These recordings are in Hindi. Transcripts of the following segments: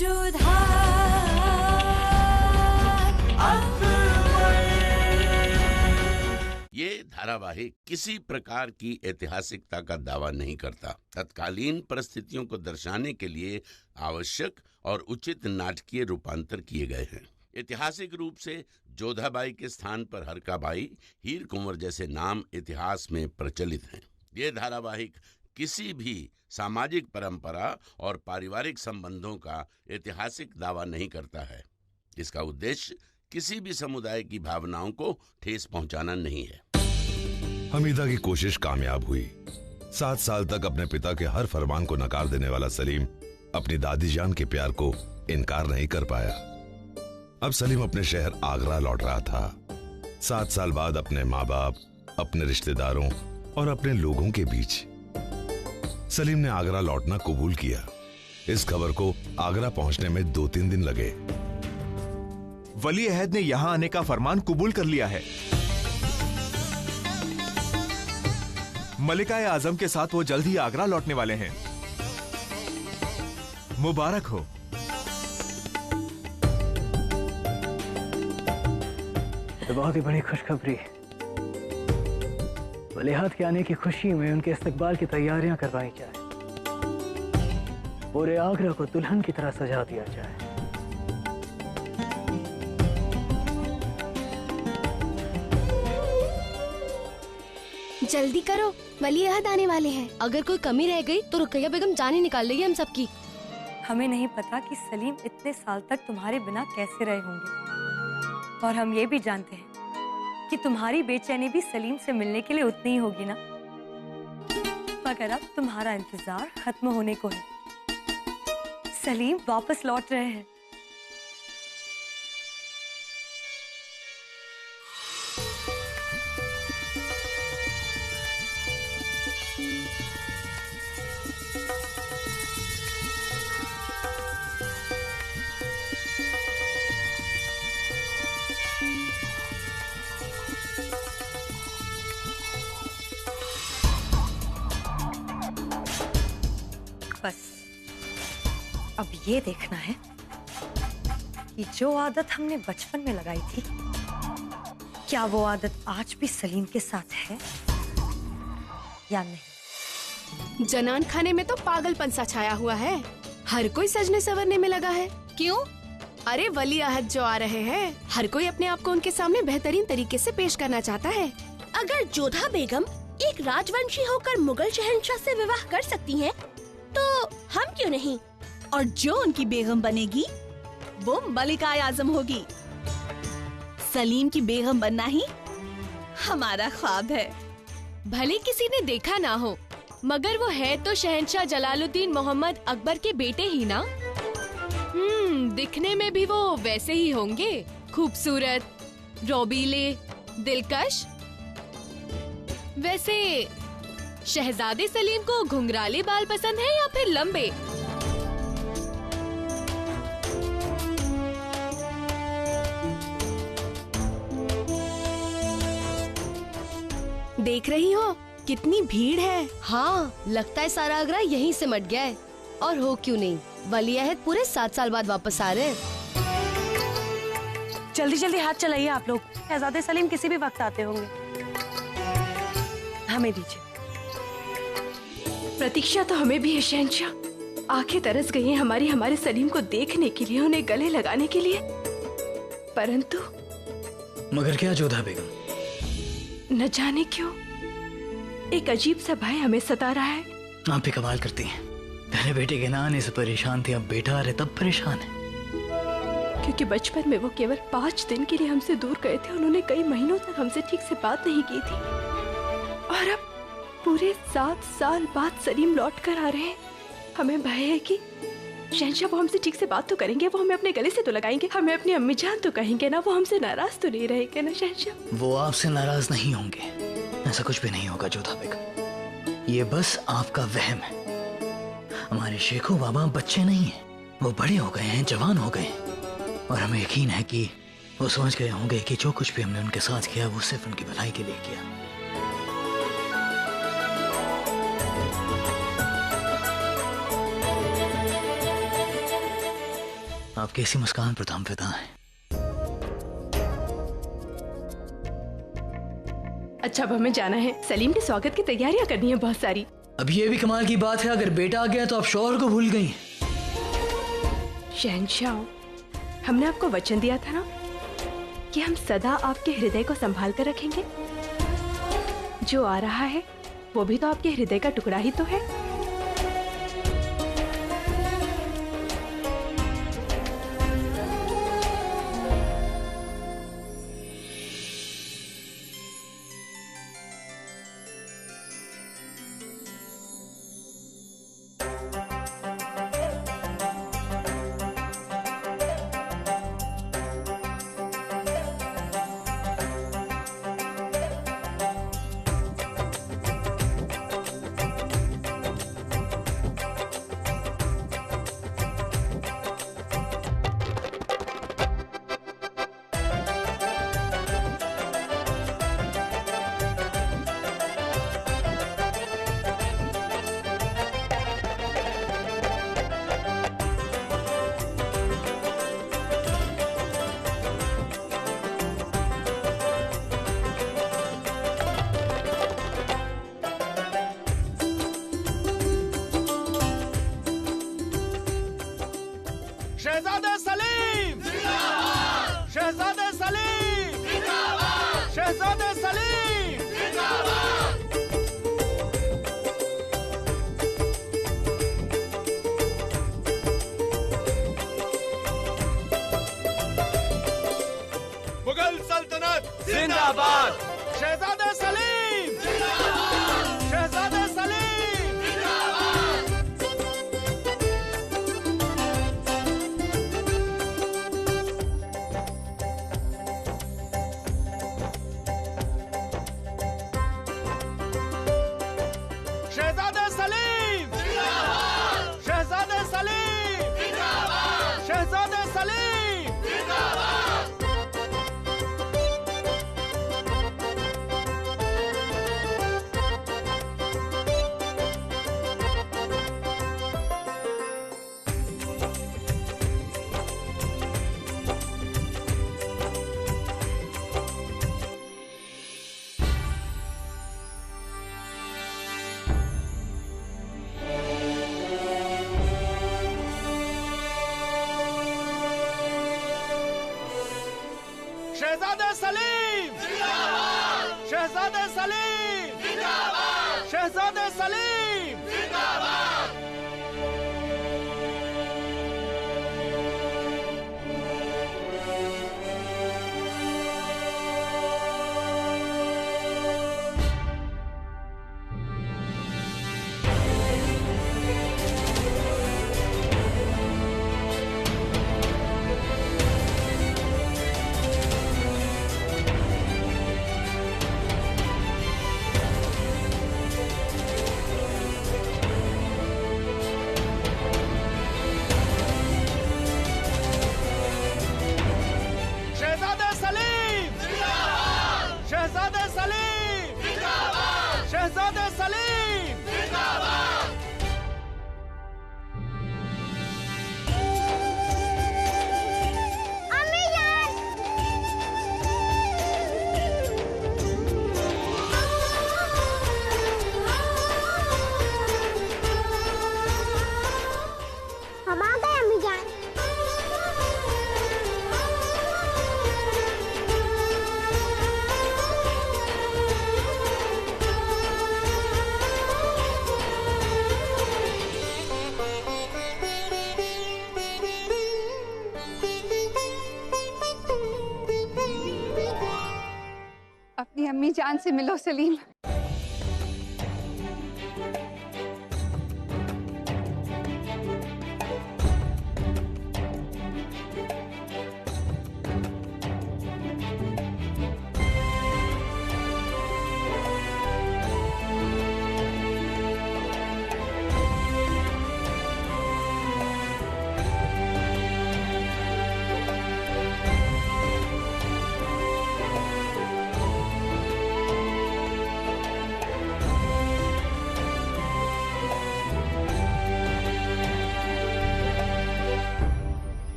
ये धारावाहिक किसी प्रकार की ऐतिहासिकता का दावा नहीं करता। तत्कालीन परिस्थितियों को दर्शाने के लिए आवश्यक और उचित नाटकीय रूपांतर किए गए हैं। ऐतिहासिक रूप से जोधाबाई के स्थान पर हरकाबाई, हीर कुंवर जैसे नाम इतिहास में प्रचलित हैं। ये धारावाहिक किसी भी सामाजिक परंपरा और पारिवारिक संबंधों का ऐतिहासिक दावा नहीं करता है। इसका उद्देश्य किसी भी समुदाय की भावनाओं को ठेस पहुंचाना नहीं है। हमीदा की कोशिश कामयाब हुई। 7 साल तक अपने पिता के हर फरमान को नकार देने वाला सलीम अपनी दादी जान के प्यार को इनकार नहीं कर पाया। अब सलीम अपने शहर आगरा लौट रहा था। 7 साल बाद अपने माँ बाप, अपने रिश्तेदारों और अपने लोगों के बीच। सलीम ने आगरा लौटना कबूल किया। इस खबर को आगरा पहुंचने में 2-3 दिन लगे। वली अहद ने यहां आने का फरमान कबूल कर लिया है। मलिका आजम के साथ वो जल्द ही आगरा लौटने वाले हैं। मुबारक हो। तो बहुत ही बड़ी खुशखबरी। वली अहद के आने की खुशी में उनके इस्तकबाल की तैयारियां करवाई जाए। पूरे आगरा को दुल्हन की तरह सजा दिया जाए। जल्दी करो, वली अहद आने वाले हैं। अगर कोई कमी रह गई तो रुकैया बेगम जान ही निकाल लेगी हम सबकी। हमें नहीं पता कि सलीम इतने साल तक तुम्हारे बिना कैसे रहे होंगे, और हम ये भी जानते हैं कि तुम्हारी बेचैनी भी सलीम से मिलने के लिए उतनी ही होगी ना। मगर अब तुम्हारा इंतजार खत्म होने को है। सलीम वापस लौट रहे हैं। बस अब ये देखना है कि जो आदत हमने बचपन में लगाई थी, क्या वो आदत आज भी सलीम के साथ है या नहीं। जनान खाने में तो पागलपन सा छाया हुआ है। हर कोई सजने संवरने में लगा है। क्यों? अरे वली अहद जो आ रहे हैं, हर कोई अपने आप को उनके सामने बेहतरीन तरीके से पेश करना चाहता है। अगर जोधा बेगम एक राजवंशी होकर मुगल शहंशाह से विवाह कर सकती हैं, तो हम क्यों नहीं? और जो उनकी बेगम बनेगी वो मलिका आजम होगी। सलीम की बेगम बनना ही हमारा ख्वाब है। भले किसी ने देखा ना हो, मगर वो है तो शहंशाह जलालुद्दीन मोहम्मद अकबर के बेटे ही ना। दिखने में भी वो वैसे ही होंगे, खूबसूरत, रौबीले, दिलकश। वैसे शहजादे सलीम को घुंघराले बाल पसंद है या फिर लंबे? देख रही हो कितनी भीड़ है। हाँ, लगता है सारा आगरा यहीं से मट गया है। और हो क्यों नहीं, वली अहद पूरे 7 साल बाद वापस आ रहे हैं। जल्दी जल्दी हाथ चलाइए आप लोग। शहजादे सलीम किसी भी वक्त आते होंगे। हमें दीजिए। प्रतीक्षा तो हमें भी है शहंशाह। आंखें तरस गई हैं हमारे सलीम को देखने के लिए, उन्हें गले लगाने के लिए। परंतु मगर क्या जोधा बेगम, न जाने क्यों एक अजीब सा भय हमें सता रहा है। आप भी कमाल करती हैं। पहले बेटे के ना आने से परेशान थे, अब बेटा आ रहे तब परेशान है। क्योंकि बचपन में वो केवल 5 दिन के लिए हमसे दूर गए थे। उन्होंने कई महीनों तक हमसे ठीक से बात नहीं की थी, और अब पूरे 7 साल बाद सलीम लौट कर आ रहे हैं। हमें भय है कि शहंशाह वो हमसे ठीक से बात तो करेंगे, वो हमें अपने गले से तो लगाएंगे, हमें अपनी अम्मी जान तो कहेंगे ना, वो हमसे नाराज तो नहीं रहेंगे ना शहंशाह? वो आपसे नाराज नहीं होंगे, ऐसा कुछ भी नहीं होगा जोधा बेगम। ये बस आपका वहम है। हमारे शेखो बाबा बच्चे नहीं हैं, वो बड़े हो गए हैं, जवान हो गए हैं, और हमें यकीन है कि वो समझ गए होंगे कि जो कुछ भी हमने उनके साथ किया वो सिर्फ उनकी भलाई के लिए किया। आपकी ऐसी मुस्कान पर तो हम फिदा हैं। अच्छा, अब हमें जाना है। सलीम के स्वागत की तैयारियां करनी है बहुत सारी। अब ये भी कमाल की बात है, अगर बेटा आ गया तो आप शौहर को भूल गई। शहंशाह, हमने आपको वचन दिया था ना कि हम सदा आपके हृदय को संभाल कर रखेंगे। जो आ रहा है वो भी तो आपके हृदय का टुकड़ा ही तो है। शहजादा सलीम, शहजादा सलीम, शहजादा सलीम। मुगल सल्तनत जिंदाबाद। शहजादा सलीम, शहजादा सलीम। शहजादा सलीम, शहजादा सलीम, शहजादा सलीम। शहजादा सलीम, शहजादा सलीम, शहजादा सलीम। शहजादा सलीम, शहजादा सलीम, शहजादा सलीम। हम आ गए अम्मी जान। अपनी अम्मी जान से मिलो सलीम।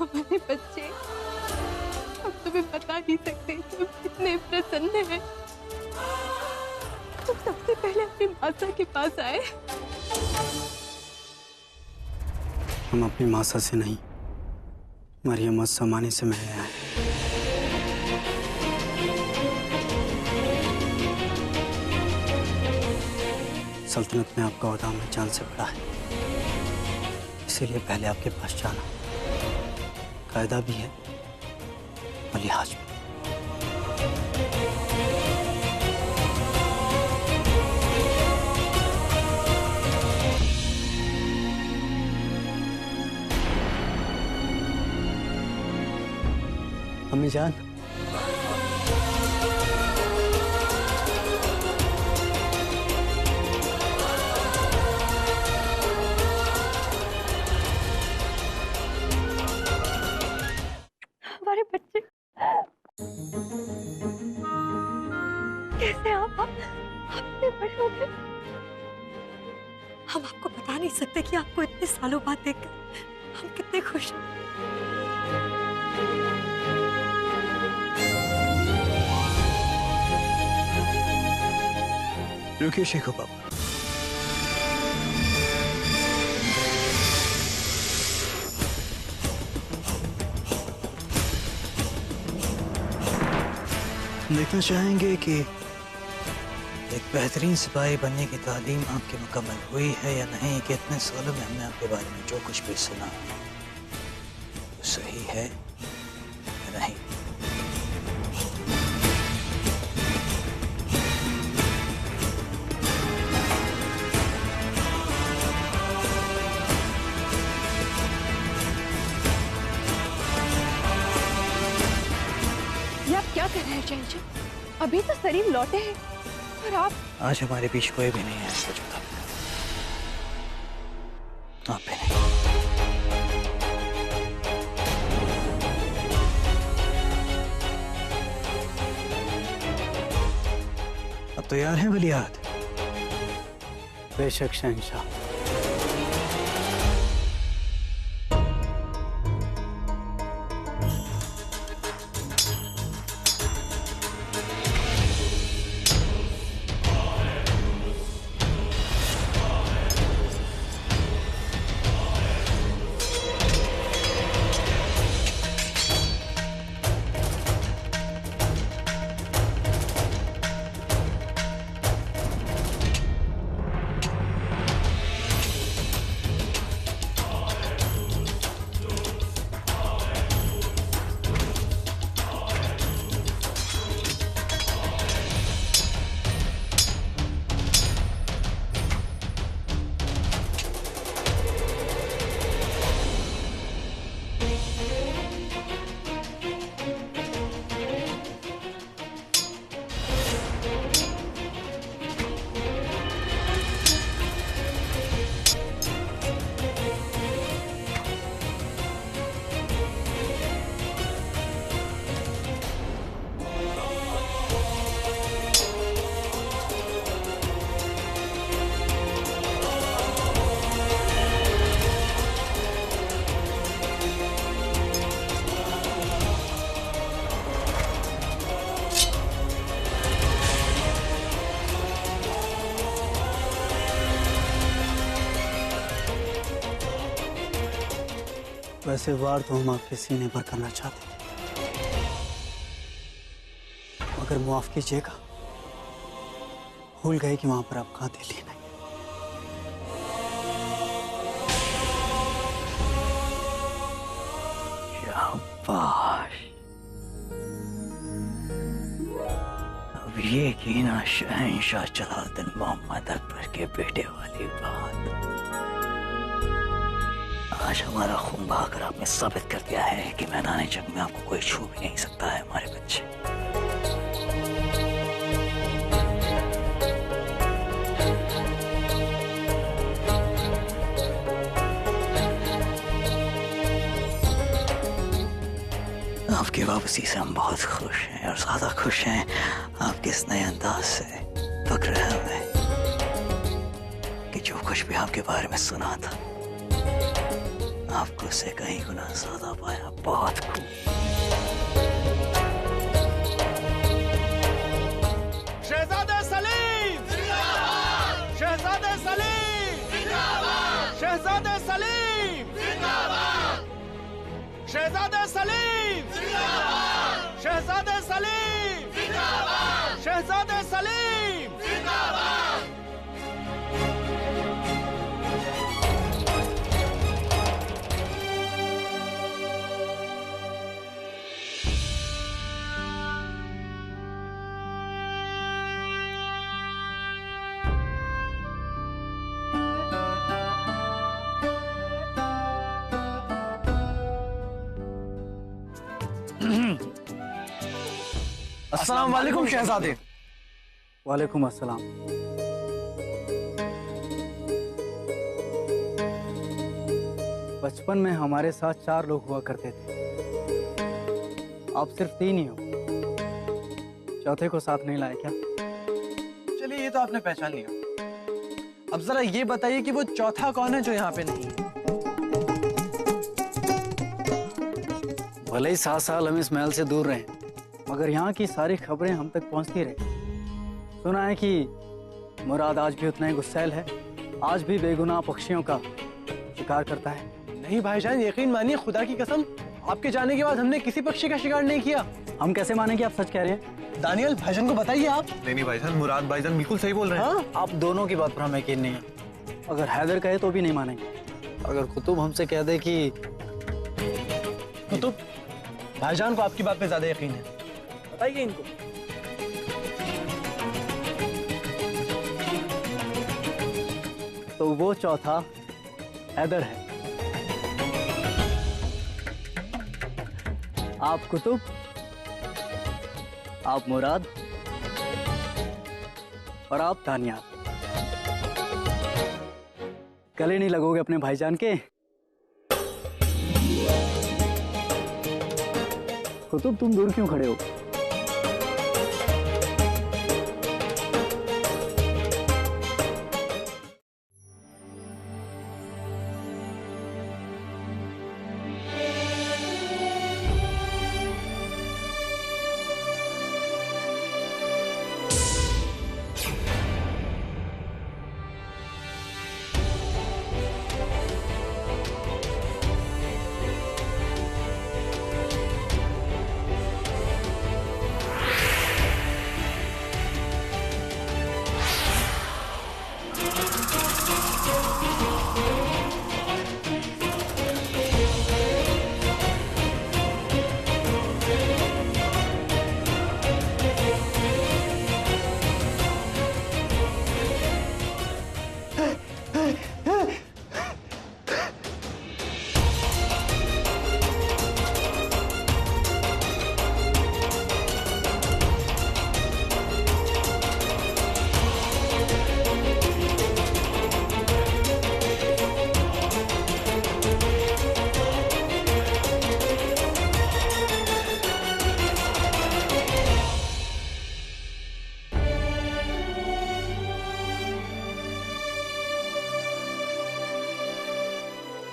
हमारे बच्चे, हम तुम्हें बता नहीं सकते कि हम कितने प्रसन्न हैं। तुम सबसे पहले अपनी माता के पास आए। हम अपनी मासा से नहीं, मरियम समानी से मिलने आए। सल्तनत में आपका ओहदा में जान से बड़ा है, इसीलिए पहले आपके पास जाना कायदा भी है और लिहाज भी। अम्मी जान, हमारे बच्चे कैसे आप इतने बड़े हो गए। हम आपको बता नहीं सकते कि आपको इतने सालों बाद देखकर हम कितने खुश हैं। रुकिए शेखो बाबा, देखना चाहेंगे कि एक बेहतरीन सिपाही बनने की तालीम आपकी मुकम्मल हुई है या नहीं, कि इतने सालों में हमने आपके बारे में जो कुछ भी सुना वो सही है या नहीं। ये आप क्या कर रहे हैं शहंशाह? अभी तो सलीम लौटे हैं और आप। आज हमारे बीच कोई भी नहीं है, सच बता। आप भी नहीं। अब तैयार हैं वलियात? बेशक शहंशाह। वैसे वार तो हम आपके सीने पर करना चाहते हैं, मगर मुआफ कीजिएगा, भूल गए कि वहां पर आप कहाँ दिल्ली नहीं। शाबाश, अब ये की ना शहंशाह जलालुद्दीन मोहम्मद अकबर के बेटे वाली बात। आज हमारा खून बहाकर आपने साबित कर दिया है कि मैदान जंग में आपको कोई छू भी नहीं सकता है हमारे बच्चे। आपकी वापसी से हम बहुत खुश हैं और ज्यादा खुश हैं आपके इस नए अंदाज से। फक्र है हमें कि जो कुछ भी आपके बारे में सुना था आपको उससे कहीं गुना ज्यादा पाया, बहुत खूब। शहजादे सलीम जिंदाबाद, शहजादे सलीम जिंदाबाद, शहजादे सलीम जिंदाबाद, शहजादे सलीम जिंदाबाद, शहजादे सलीम जिंदाबाद, शहजादे सलीम जिंदाबाद। अस्सलाम वालेकुम शहजादे। वालेकुम अस्सलाम। बचपन में हमारे साथ 4 लोग हुआ करते थे, आप सिर्फ 3 ही हो। चौथे को साथ नहीं लाए क्या? चलिए ये तो आपने पहचान लिया। अब जरा ये बताइए कि वो चौथा कौन है जो यहाँ पे नहीं है? भले ही 7 साल हम इस महल से दूर रहे, मगर यहाँ की सारी खबरें हम तक पहुँचती रही। सुना है कि मुराद आज भी उतना ही गुस्सैल है, आज भी बेगुनाह पक्षियों का शिकार करता है। नहीं भाईजान, यकीन मानिए, खुदा की कसम, आपके जाने के बाद हमने किसी पक्षी का शिकार नहीं किया। हम कैसे माने कि आप सच कह रहे हैं? दानियल, भाईजान को बताइए आप। नहीं भाईजान, मुराद भाईजान बिल्कुल सही बोल रहे हैं। हाँ? आप दोनों की बात पर हमें यकीन नहीं है। अगर हैदर कहे तो भी नहीं मानेंगे। अगर कुतुब हमसे कह दे कि कुतुब, भाईजान को आपकी बात पे ज्यादा यकीन है, बताइए इनको। तो वो चौथा हैदर है। आप कुतुब, आप मुराद और आप दानियाल। गले नहीं लगोगे अपने भाईजान के? कुतुब, तुम दूर क्यों खड़े हो?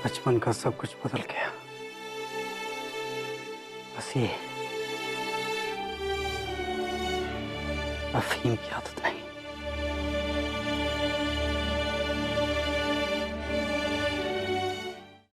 बचपन का सब कुछ बदल गया, बस ये अफीम की आदत नहीं।